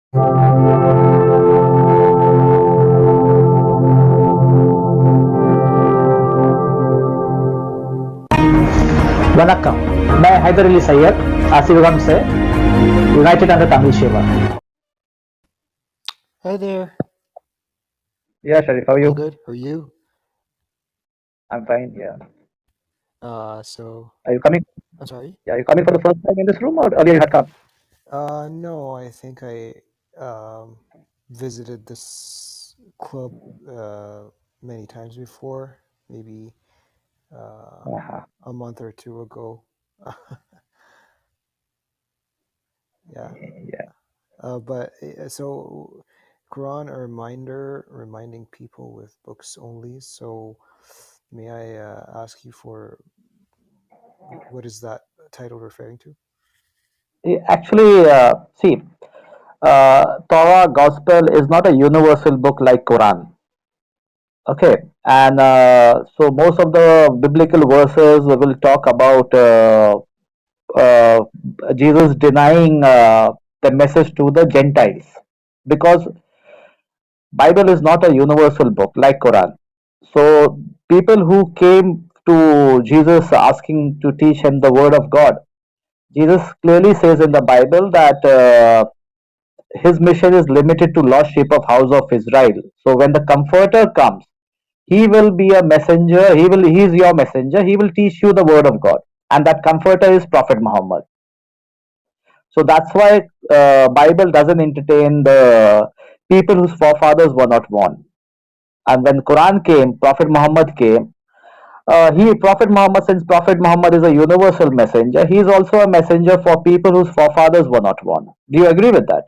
वनक्कम, मैं हैदर अली सैयद आशीर्वाद से यूनाइटेड अंडर तमिल सेवा. Hi there. Yeah, Sharif, how are you? I'm good. How are you? I'm fine. Yeah. So Are you coming? I'm sorry. Yeah, are you coming for the first time in this room, or earlier you had come? No, I think I visited this club many times before, maybe Uh-huh. a month or two ago. Yeah. Yeah. But so Quran a reminder, reminding people with books only. So may I ask you for what is that title referring to? Actually, see, Torah Gospel is not a universal book like Quran. Okay, and so most of the biblical verses will talk about uh, Jesus denying the message to the Gentiles, because Bible is not a universal book like Quran. So people who came to Jesus asking to teach him the word of God, Jesus clearly says in the Bible that his mission is limited to lost sheep of house of Israel. So when the Comforter comes, he will be a messenger. He is your messenger. He will teach you the word of God, and that Comforter is Prophet Muhammad. So that's why Bible doesn't entertain the people whose forefathers were not born. And when Quran came, Prophet Muhammad came. Prophet Muhammad, since Prophet Muhammad is a universal messenger, he is also a messenger for people whose forefathers were not born. Do you agree with that?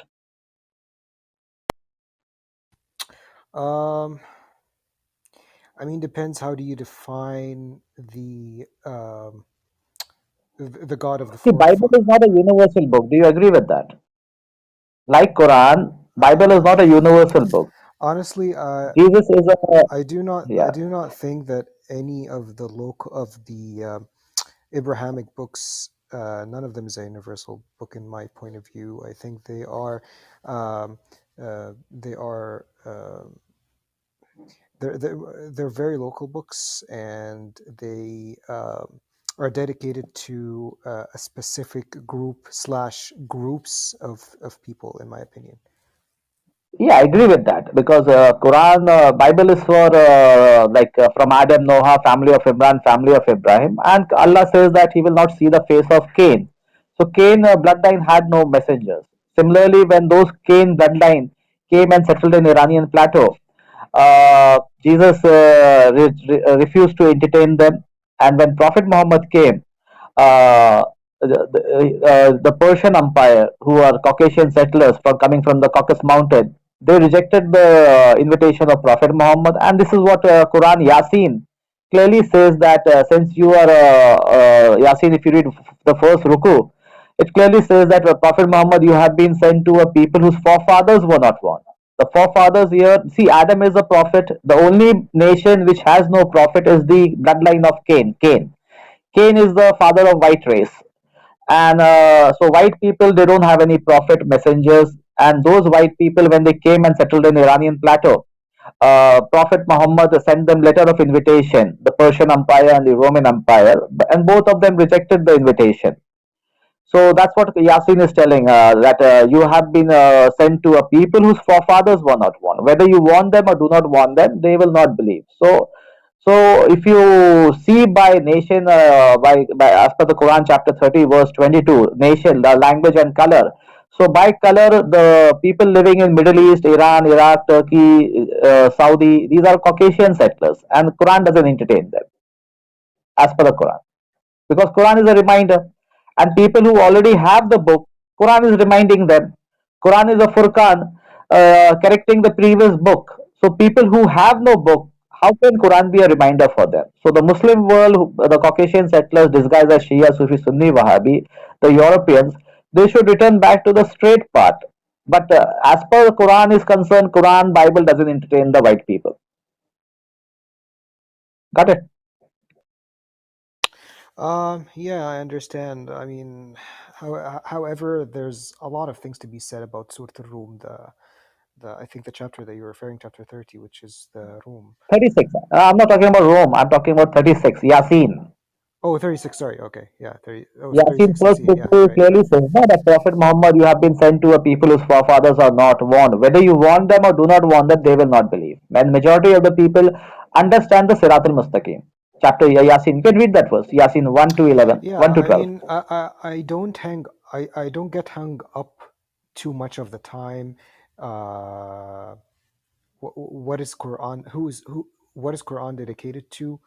I mean, depends. How do you define the God of the See, Bible forefather? is not a universal book. Do you agree with that? Like Quran, Bible is Uh, not a universal book. honestly, Jesus is a I do yeah. not think that any of the local of the Abrahamic books, none of them is a universal book in my point of view. I think um, they are they're very local books, and they are dedicated to a specific group slash groups of people, in my opinion. Yeah, I agree with that, because Quran, Bible is for from Adam, Noah, family of Imran, family of Ibrahim, and Allah says that He will not see the face of Cain. So Cain bloodline had no messengers. Similarly, when those Cain bloodline came and settled in Iranian plateau, Jesus refused to entertain them, and when Prophet Muhammad came, uh, the Persian Empire, who are Caucasian settlers from coming from the Caucasus Mountain, they rejected the invitation of Prophet Muhammad, and this is what Quran Yasin clearly says that since you are Yasin, if you read the first ruku, it clearly says that Prophet Muhammad, you have been sent to a people whose forefathers were not born. The forefathers here, see, Adam is a prophet. The only nation which has no prophet is the bloodline of Cain. Cain is the father of white race, and so white people, they don't have any prophet messengers, and those white people, when they came and settled in Iranian plateau, Prophet Muhammad sent them letter of invitation, the Persian Empire and the Roman Empire, and both of them rejected the invitation. So that's what Yasin is telling, that you have been sent to a people whose forefathers were not born. Whether you want them or do not want them, they will not believe. So if you see by nation, by as per the Quran chapter 30 verse 22, nation, the language and color. So by color, the people living in Middle East, Iran, Iraq, Turkey, Saudi, these are Caucasian settlers, and Quran doesn't entertain them as per the Quran, because Quran is a reminder, and people who already have the book, Quran is reminding them. Quran is a Furqan, correcting the previous book. So people who have no book, how can Quran be a reminder for them? So the Muslim world, the Caucasian settlers disguised as Shia, Sufi, Sunni, Wahhabi, the Europeans, they should return back to the straight path. But as per the Quran is concerned, Quran, Bible doesn't entertain the white people. Got it? Yeah, I understand. I mean, however, there's a lot of things to be said about Surah Al-Rum, the I think the chapter that you're referring, chapter 30, which is the Rum. 36. I'm not talking about Rome. I'm talking about 36. Yasin. Oh, 36. Sorry. Okay. Yeah, 30. Oh, Yasin 36 first Yasin. Yeah, book right, clearly right. says no, that Prophet Muhammad, you have been sent to a people whose forefathers are not warned. Whether you warn them or do not warn them, they will not believe. And majority of the people understand the Sirat al-Mustaqim. Chapter Yasin. You can read that verse. Yasin 1 to 11, Yeah, 1 to I 12. mean, I don't I don't get hung up too much of the time. Uh, what is Quran? What is Quran dedicated to?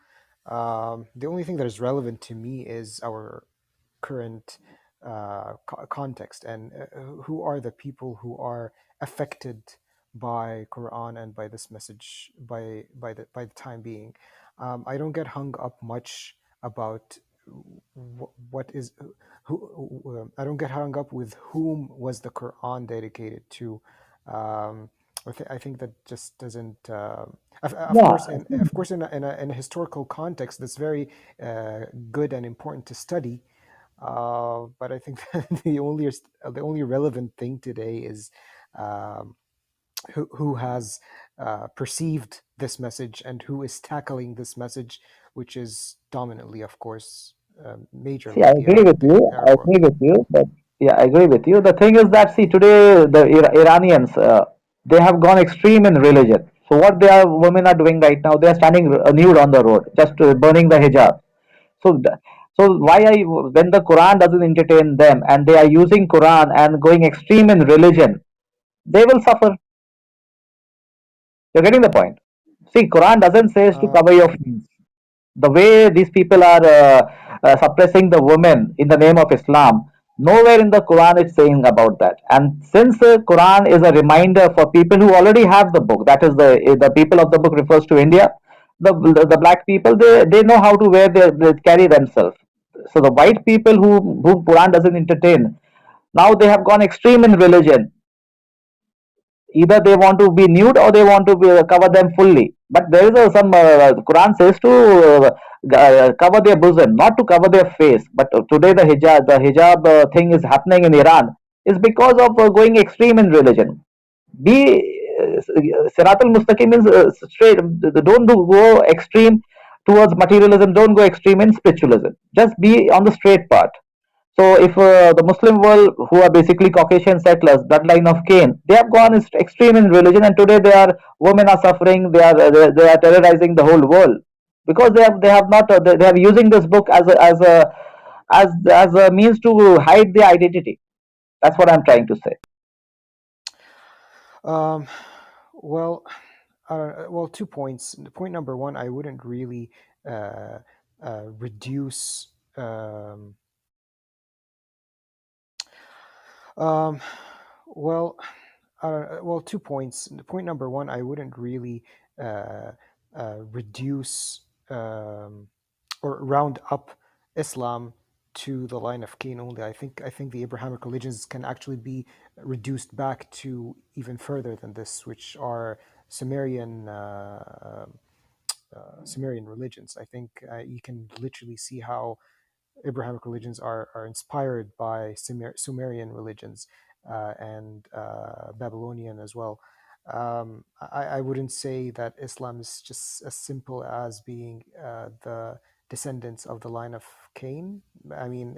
The only thing that is relevant to me is our current context and who are the people who are affected by Quran and by this message by the time being. I don't get hung up much about what is I don't get hung up with whom was the Quran dedicated to. Um, I think that just doesn't. Of Yeah, course, in a historical context, that's very good and important to study. But I think that the only relevant thing today is um, who has perceived this message and who is tackling this message, which is dominantly, of course, see, I majorly the agree Arab with the you. I Arab world. agree with you. But yeah, I agree with you. The thing is that see today the Iranians they have gone extreme in religion. So what they are women are doing right now, they are standing nude on the road, just burning the hijab. So so why I when the Quran doesn't entertain them and they are using Quran and going extreme in religion, they will suffer. You're getting the point. See, Quran doesn't say to Uh, cover your face. The way these people are suppressing the women in the name of Islam, nowhere in the Quran it's saying about that. And since Quran is a reminder for people who already have the book, that is the people of the book refers to India, the black people, they know how to wear they carry themselves. So the white people whom Quran doesn't entertain, now they have gone extreme in religion. Either they want to be nude or they want to cover them fully. But there is some Quran says to cover their bosom, not to cover their face. But today the hijab thing is happening in Iran is because of going extreme in religion. Be Sirat al-Mustaqim means straight. Don't go extreme towards materialism. Don't go extreme in spiritualism. Just be on the straight path. So if the Muslim world, who are basically Caucasian settlers, bloodline of Cain, they have gone extreme in religion, and today women are suffering. They are terrorizing the whole world because they have not they are using this book as a means to hide their identity. That's what I'm trying to say. um, well, well, 2 points. Point number one, I wouldn't really uh, reduce. Um, well, well, 2 points. Point number one, I wouldn't really uh, reduce or round up Islam to the line of Cain only. I think the Abrahamic religions can actually be reduced back to even further than this, which are Sumerian. Sumerian religions. I think you can literally see how Abrahamic religions are inspired by Sumerian religions and Babylonian as well. I wouldn't say that Islam is just as simple as being the descendants of the line of Cain. I mean,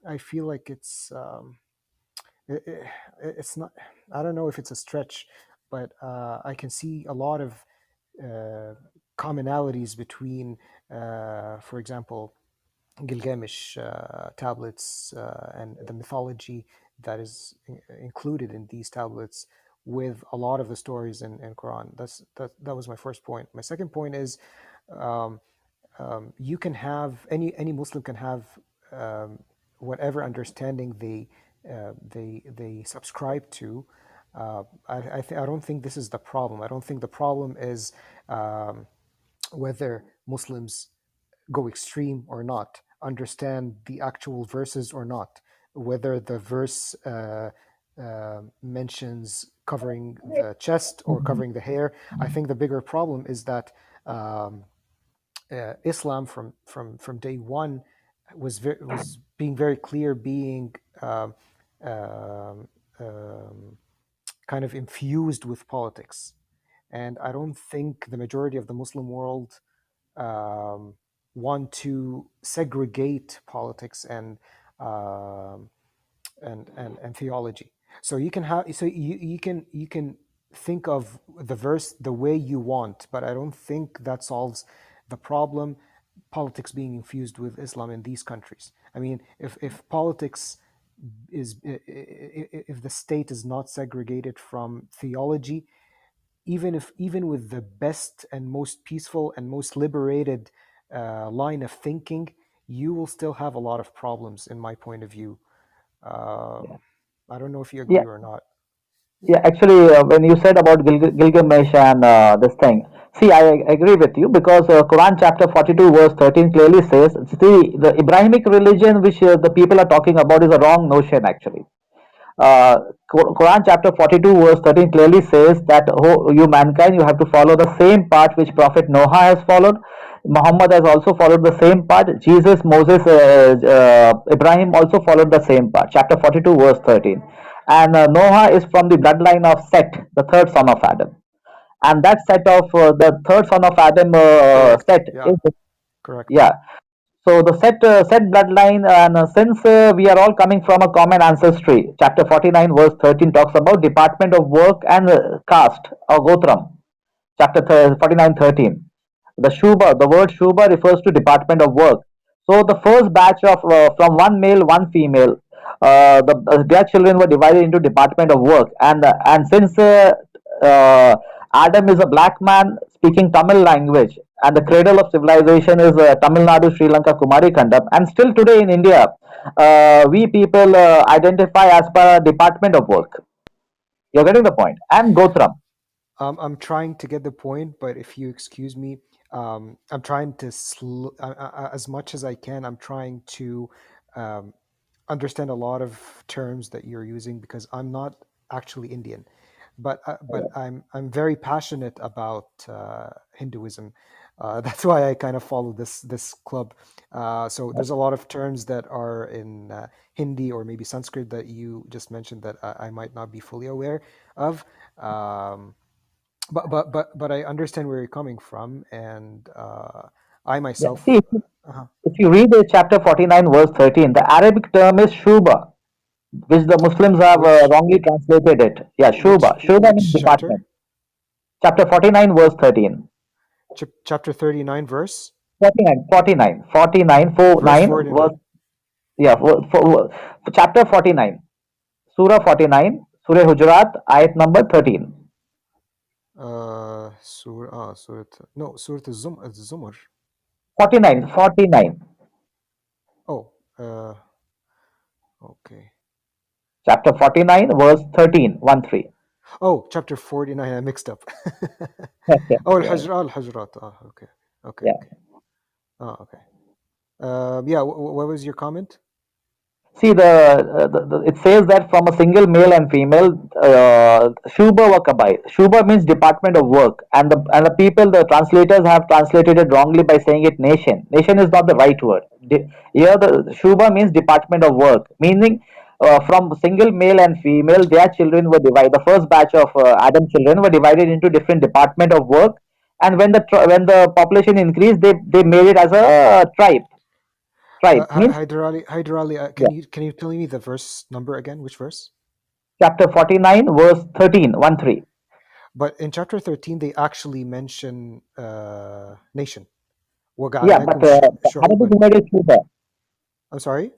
I feel like it, it, it's not. I don't know if it's a stretch, but I can see a lot of uh, commonalities between, for example, Gilgamesh tablets and the mythology that is included in these tablets with a lot of the stories in Quran. That was my first point. My second point is um, you can have any Muslim can have um, whatever understanding they subscribe to. I don't think this is the problem. I don't think the problem is um, whether Muslims go extreme or not, understand the actual verses or not, whether the verse mentions covering the chest or covering the hair. I think the bigger problem is that. Um, Islam from day one was being very clear, being um, um, um, kind of infused with politics. And I don't think the majority of the Muslim world um, want to segregate politics um, and theology. So you can think of the verse the way you want, but I don't think that solves the problem. Politics being infused with Islam in these countries. I mean, if politics is if the state is not segregated from theology, even with the best and most peaceful and most liberated line of thinking, you will still have a lot of problems, in my point of view. Yeah. um, I don't know if you Yeah. agree or not. Yeah, actually, when you said about Gilgamesh and this thing, see, I agree with you because Quran chapter 42 verse 13 clearly says, see, the Abrahamic religion which the people are talking about is a wrong notion actually. uh, Quran chapter 42 verse 13 clearly says that, oh, you mankind, you have to follow the same path which Prophet Noah has followed. Muhammad has also followed the same path. Jesus, Moses, Ibrahim also followed the same path. Chapter 42 verse 13. And Noah is from the bloodline of Set, the third son of Adam. And that set of the third son of Adam, Correct. Set, Yeah. is, Correct. yeah, so the set bloodline, and since we are all coming from a common ancestry, chapter 49 verse 13 talks about department of work and caste or gotram. Chapter 49:13. The Shuba, the word Shuba refers to department of work. So the first batch of from one male, one female, their children were divided into department of work, and since Adam is a black man speaking Tamil language, and the cradle of civilization is Tamil Nadu, Sri Lanka, Kumari Kandam, and still today in India, we people identify as per department of work. You're getting the point. And Gotram. I'm trying to get the point, but if you excuse me, I'm trying to, as much as I can, I'm trying to um, understand a lot of terms that you're using because I'm not actually Indian, but I'm very passionate about Hinduism. That's why I kind of follow this club. So there's a lot of terms that are in Hindi or maybe Sanskrit that you just mentioned that I might not be fully aware of. Um, but I understand where you're coming from, and I Yeah. See, myself. Uh, if you read chapter 49, verse 13, the Arabic term is Shuba, which the Muslims have which wrongly translated it. Yeah, which Shuba. Shuba means which chapter? department. Chapter 49, verse 13. Chapter 39, verse 49, 49, 49, 4, verse 9, 49. verse, yeah, chapter 49, Surah 49, Surah Hujurat, ayat number 13. Surah no, Surah Az-Zumar. 49, 49. Oh, okay. Chapter 49, verse 13, 1 3. Oh, chapter 49. I mixed up. Okay, Oh, yeah, Al-Hajrat. Okay, okay, yeah. okay. Oh, okay. Yeah. What was your comment? See, it says that from a single male and female, Shuba wa Kabai. Shuba means department of work, and the people, the translators have translated it wrongly by saying it nation. Nation is not the right word. Here, the Shuba means department of work, meaning from single male and female, their children were divided. The first batch of Adam children were divided into different department of work, and when the population increased, they made it as a tribe. Tribe means, Hyder Ali, yeah. can you tell me the verse number again? Which verse? Chapter 49, verse 13, 1 3. But in chapter 13, they actually mention nation. Yeah, but وَجَعَلْنَاكُمْ the Arabic شُعُوبًا. word is Shuba. I'm sorry?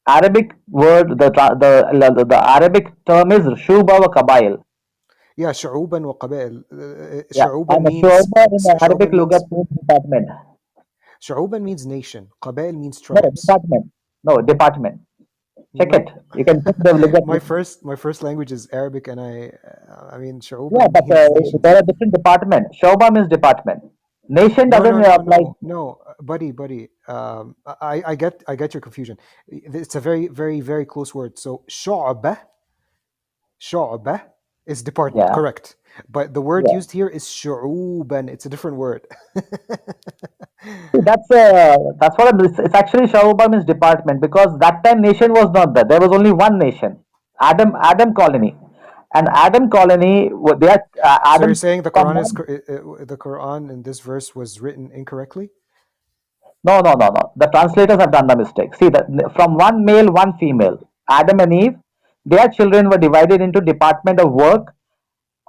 Arabic word, the Arabic term is Shuba wa Kabail. Yeah, شُعُوبًا وقبائل. Yeah, شُعُوبًا and means Shuba in the شُعُوبًا Arabic means Lugat means department. شُعُوبًا means nation. قبائل means No, tribes. department. No, department. Check it. Nope. You can check the Lugat. My first language is Arabic, and I mean Yeah, شُعُوبًا but means nations. there are different department. Shuba means department. Nation No, no, doesn't no, apply. no, buddy. I get your confusion. It's a very, very, very close word. So شعبة is department, Yeah, correct. But the word yeah. used here is شعوبا. It's a different word. that's what it's actually Shahuba means department, because that time nation was not there. There was only one nation, Adam colony, and Adam colony. They are So you're Adam saying the from Quran is one. the Quran in this verse was written incorrectly? No, no, no, no. The translators have done the mistake. See, from one male, one female, Adam and Eve, their children were divided into department of work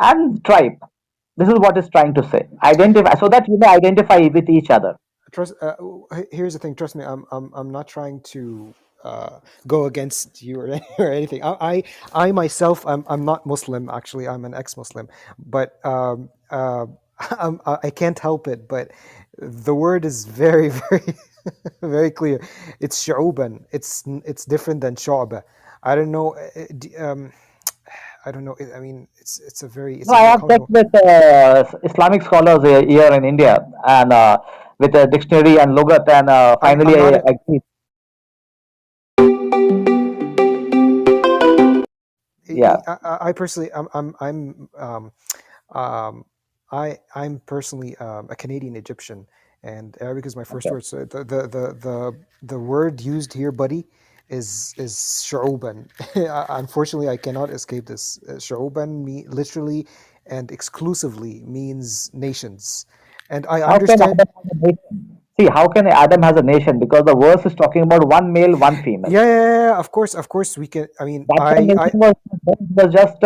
and tribe. This is what it's trying to say. Identify so that you may identify with each other. Trust. Here's the thing. Trust me. I'm not trying to go against you or, or anything. I myself, I'm not Muslim. Actually, I'm an ex-Muslim. But I can't help it. But the word is very, very, very clear. It's shu'uban. It's different than shu'ba. I don't know. I don't know. I mean, it's No, a I very have checked common. with Islamic scholars here in India, and with a dictionary and logat, and I'm finally not. I agree. Yeah. I personally, um, I'm personally a Canadian Egyptian, and Arabic is my first Okay. word. So the word used here, buddy, is shu'uban. Unfortunately, I cannot escape this. Shu'uban literally and exclusively means nations, and I How can understand. Adam have a nation? See, how can Adam has a nation? Because the verse is talking about one male, one female. Yeah. Of course, we can. I mean, That time nation was just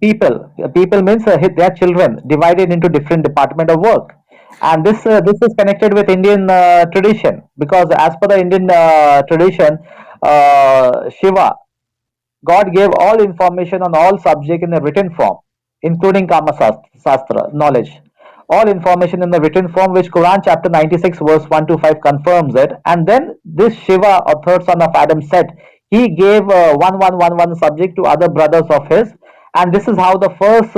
people. People means their children divided into different department of work, and this is connected with Indian tradition, because as per the Indian tradition, Shiva, God gave all information on all subject in a written form, including Kama Sastra, knowledge. All information in the written form, which Quran chapter 96 verse 1 to 5 confirms it. And then this Shiva, or third son of Adam, said he gave 1111 subject to other brothers of his. And this is how the first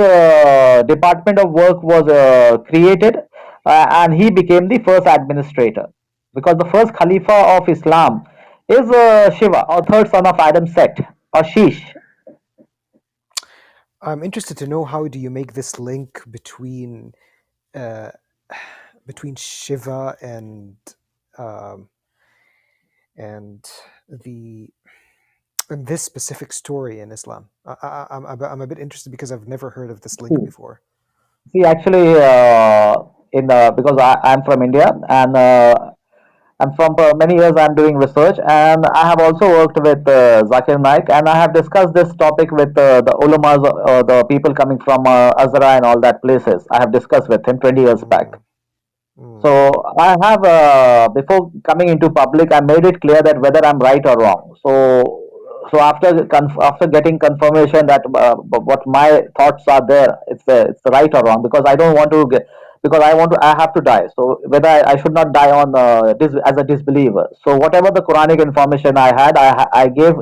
department of work was created, and he became the first administrator. Because the first Khalifa of Islam is Shiva, or third son of Adam, Set, or Sheesh. I'm interested to know how do you make this link uh, between Shiva um, and the and this specific story in Islam. I'm a bit interested because I've never heard of this link See, before. see, actually, in because I'm from India, and and from many years I'm doing research, and I have also worked with Zakir Naik, and I have discussed this topic with the ulamas, the people coming from Azra and all that places. I have discussed with him 20 years back. Mm, mm, So I have, before coming into public, I made it clear that whether I'm right or wrong. So after getting confirmation that what my thoughts are there, it's the right or wrong, because I don't want to get, because I have to die. So whether I should not die on as a disbeliever. So whatever the Quranic information I had, I gave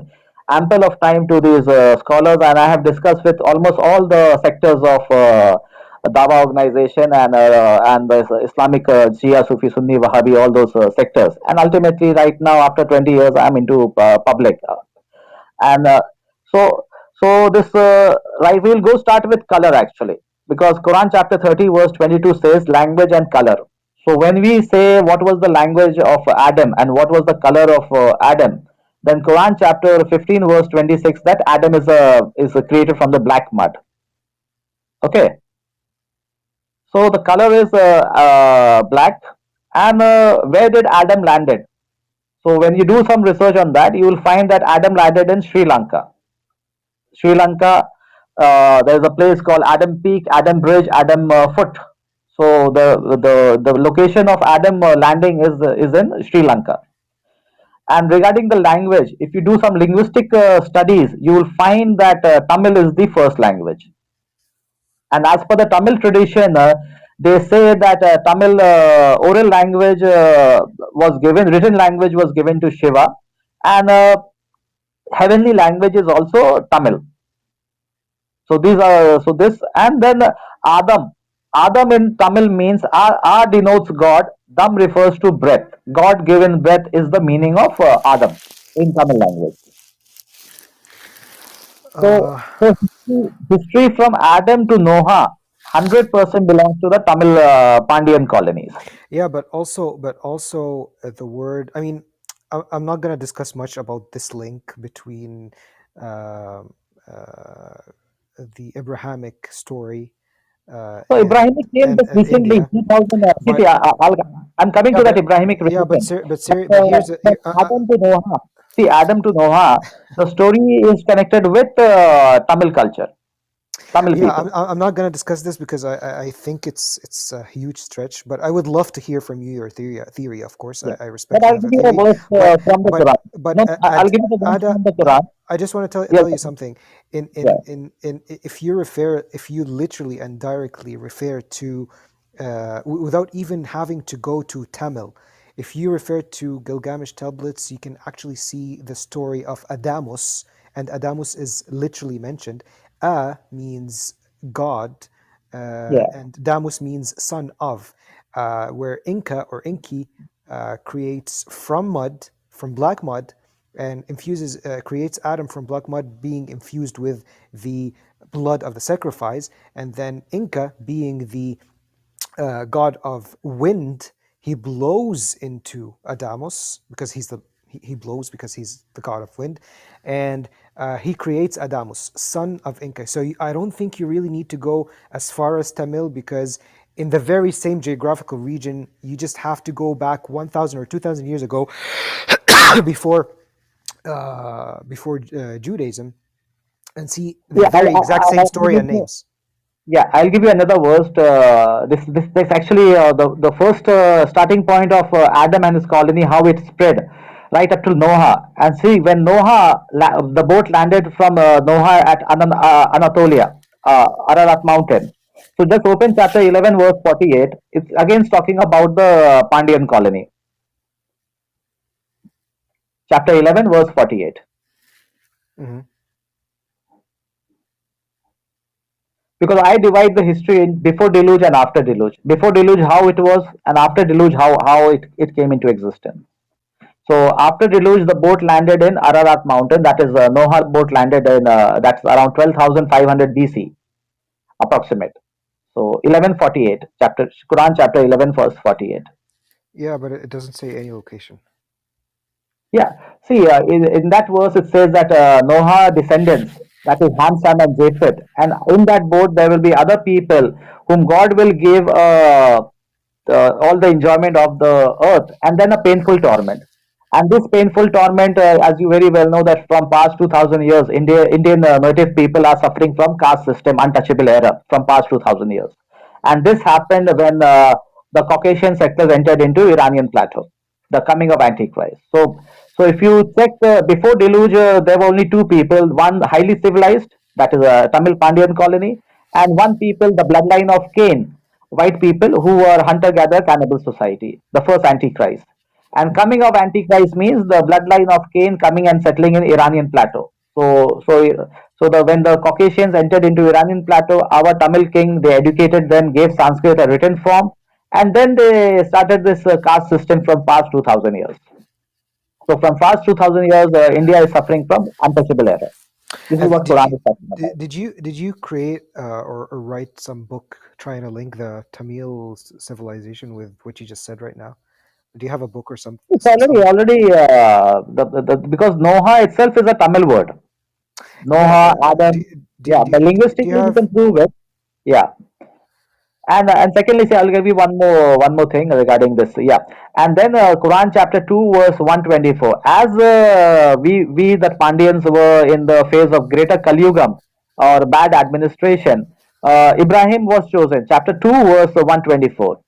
ample of time to these scholars, and I have discussed with almost all the sectors of Dawa organization, and the Islamic Shia, Sufi, Sunni, Wahhabi, all those sectors. And ultimately, right now, after 20 years, I'm into public, and so this right. We'll go start with color, actually, because Quran chapter 30 verse 22 says language and color. So when we say what was the language of Adam and what was the color of Adam, then Quran chapter 15 verse 26, that Adam is created from the black mud. Okay. So the color is black. And where did Adam landed? So when you do some research on that, you will find that Adam landed in Sri Lanka. Sri Lanka, there is a place called Adam Peak, Adam Bridge, Adam Foot. So the location of Adam landing is in Sri Lanka. And regarding the language, if you do some linguistic studies, you will find that Tamil is the first language. And as per the Tamil tradition, they say that Tamil oral language was given, written language was given to Shiva, and heavenly language is also Tamil. So these are so this, and then Adam. Adam in Tamil means A denotes God. Dam refers to breath. God given breath is the meaning of Adam in Tamil language. uh, So history from Adam to Noah. 100% belongs to the Tamil Pandian colonies. Yeah, but also the word. I mean, I'm not gonna discuss much about this link between um uh, the Abrahamic story So Abrahamic came just and recently, India, 2000. See, but I'm coming yeah, to that but Abrahamic yeah, but religion. ser- but But, ser- but here's a but here, Adam to Noah, see, Adam to Noah, the story is connected with Tamil culture, Tamil yeah, people. I'm not gonna discuss this because I think it's a huge stretch, but I would love to hear from you your theory. Of course, Yeah. I But respect you I'll have give a you a theory, verse but from the but Quran. but No, I'll give you the verse Ada, from the Quran. I just want to Yes. tell you something. Yeah. If you literally and directly refer to without even having to go to Tamil, if you refer to Gilgamesh tablets, you can actually see the story of Adamus, and Adamus is literally mentioned. A means God, Yeah. and Damus means son of, where Inca or Inki creates from mud, from black mud, and creates Adam from black mud being infused with the blood of the sacrifice, and then Inca being the god of wind, he blows into Adamos because he blows because he's the god of wind, and he creates Adamus, son of Inca. So I don't think you really need to go as far as Tamil because in the very same geographical region, you just have to go back 1,000 or 2,000 years ago before Judaism and see the Yeah. very exact same I'll story give and you. names. Yeah, I'll give you another verse. This actually the first starting point of Adam and his colony, how it spread right up to Noah. And see, when the boat landed from Noah at Anatolia, Ararat mountain. So just open chapter 11, verse 48. It's again talking about the Pandian colony. Chapter 11, verse 48. Hmm. Because I divide the history in before deluge and after deluge. Before deluge, how it was, and after deluge, how it came into existence. So after deluge, the boat landed in Ararat mountain. That is, Noah boat landed in that's around 12,500 BC, approximate. So 1148 chapter Quran chapter 11 verse 48. Yeah, but it doesn't say any location. Yeah. See, in that verse it says that Noah descendants, that is Ham, Sam, and Japheth, and in that boat there will be other people whom God will give all the enjoyment of the earth, and then a painful torment. And this painful torment, as you very well know, that from past 2,000 years, Indian native people are suffering from caste system untouchable era from past 2,000 years. And this happened when the Caucasian sectors entered into Iranian plateau, the coming of Antichrist. So if you check before deluge, there were only two people: one highly civilized, that is a Tamil Pandian colony, and one people, the bloodline of Cain, white people who were hunter-gatherer cannibal society, the first Antichrist. And coming of Antichrist means the bloodline of Cain coming and settling in Iranian plateau. When the Caucasians entered into Iranian plateau, our Tamil king, they educated them, gave Sanskrit a written form, and then they started this caste system from past 2,000 years. So from past 2,000 years, India is suffering from untouchable era. This is Have what Quran is talking about. did you create or write some book trying to link the Tamil civilization with what you just said right now? Do you have a book or It's already because Noha itself is a Tamil word. yeah, Noha, Adam, yeah, but do you linguistically we have can prove it. Yeah, and secondly, say I'll give you one more thing regarding this. Yeah, and then Quran chapter 2 verse 124. As we the Pandyans were in the phase of greater Kalyugam or bad administration, Ibrahim was chosen. Chapter 2 verse 124.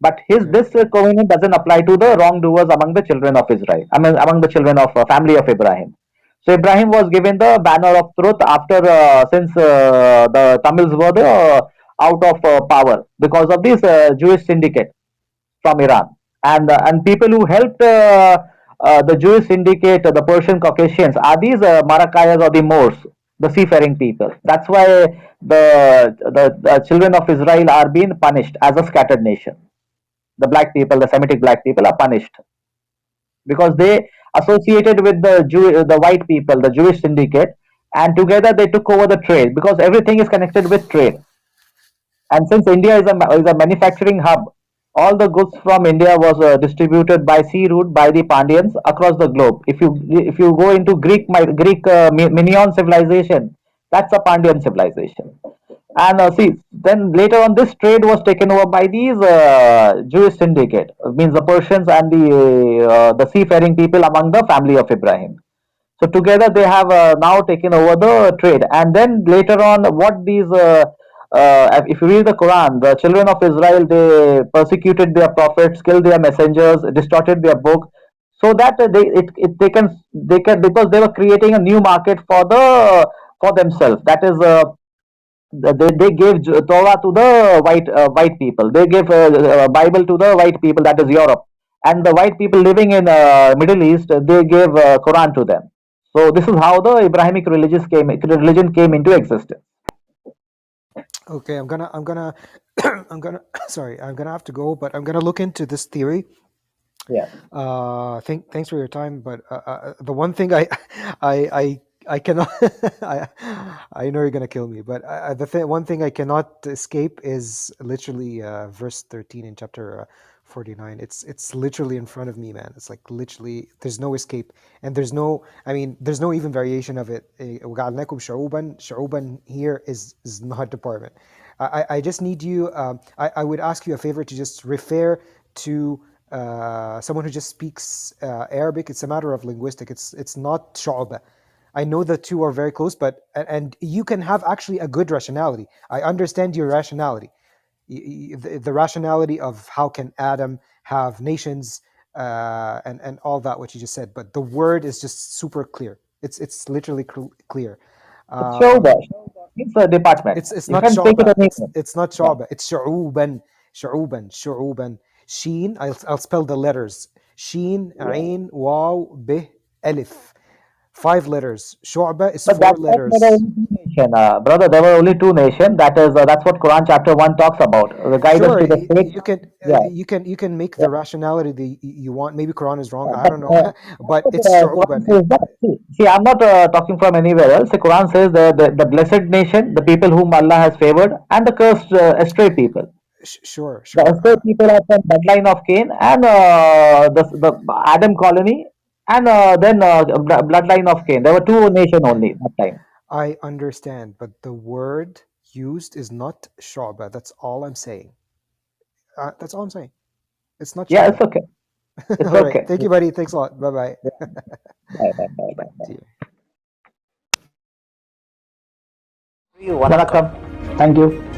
But his okay? this covenant doesn't apply to the wrongdoers among the children of Israel. I mean, among the children of family of Ibrahim. So Ibrahim was given the banner of truth after since the Tamils were out of power because of this Jewish syndicate from Iran, and people who helped the Jewish syndicate, the Persian Caucasians, are these Marakkayas or the Moors, the seafaring people. That's why the children of Israel are being punished as a scattered nation. The black people, the Semitic black people, are punished because they associated with the white people, the Jewish syndicate, and together they took over the trade because everything is connected with trade. And since India is a manufacturing hub, all the goods from India was distributed by sea route by the Pandyans across the globe. If you go into Greek Minoan civilization, that's a Pandyan civilization. And see, then later on, this trade was taken over by these Jewish syndicate, means the Persians and the seafaring people among the family of Ibrahim. So together they have now taken over the trade. And then later on, what these if you read the Quran, the children of Israel, they persecuted their prophets, killed their messengers, distorted their book, so that they can because they were creating a new market for themselves. That is they gave Torah to the white people. They gave Bible to the white people, that is Europe, and the white people living in Middle East, they gave Quran to them. So this is how the Abrahamic religion came into existence. Okay, I'm gonna I'm gonna sorry, I'm gonna have to go, but I'm gonna look into this theory. Yeah. Thanks for your time, but the one thing I cannot I know you're gonna kill me, but one thing I cannot escape is literally verse 13 in chapter 49. It's literally in front of me, man. It's like literally there's no escape, and there's no even variation of it. وَجَعَلْنَاكُمْ شُعُوبًا here is not department. I just need you. I would ask you a favor to just refer to someone who just speaks Arabic. It's a matter of linguistic. It's not shu'ba. I know the two are very close, but and you can have actually a good rationality. I understand your rationality, the rationality of how can Adam have nations and all that what you just said. But the word is just super clear. It's literally clear. It's Shoba. Um, Shoba means a department. it's You not can take it شعبة. anywhere. It's not Yeah. شعبة. It's شعوبا. Sheen. I'll spell the letters. Sheen, Yeah. Ain, Waw, Bih, Elif. 5 letters. شعبة is But four that time there were letters. only two nations, brother. There were only two nations. That's what Quran chapter 1 talks about. The guidance Sure, to the state. Yeah. you can make Yeah. the rationality that you want. Maybe Quran is wrong. I But don't know, but also it's Quran شعوبا. says that. See, I'm not talking from anywhere else. The Quran says the blessed nation, the people whom Allah has favored, and the cursed astray people. Sure, The sure. astray people are from bloodline of Cain and the Adam colony, and then bloodline of Cain. There were two nations only that time. I understand, but the word used is not شعبة. That's all I'm saying. That's all I'm saying. It's not Yeah, it's شعبة. okay. It's All right. okay. Thank you, buddy. Thanks a lot. Bye bye. Bye, bye, bye, bye. See you. You wanna come? Thank you.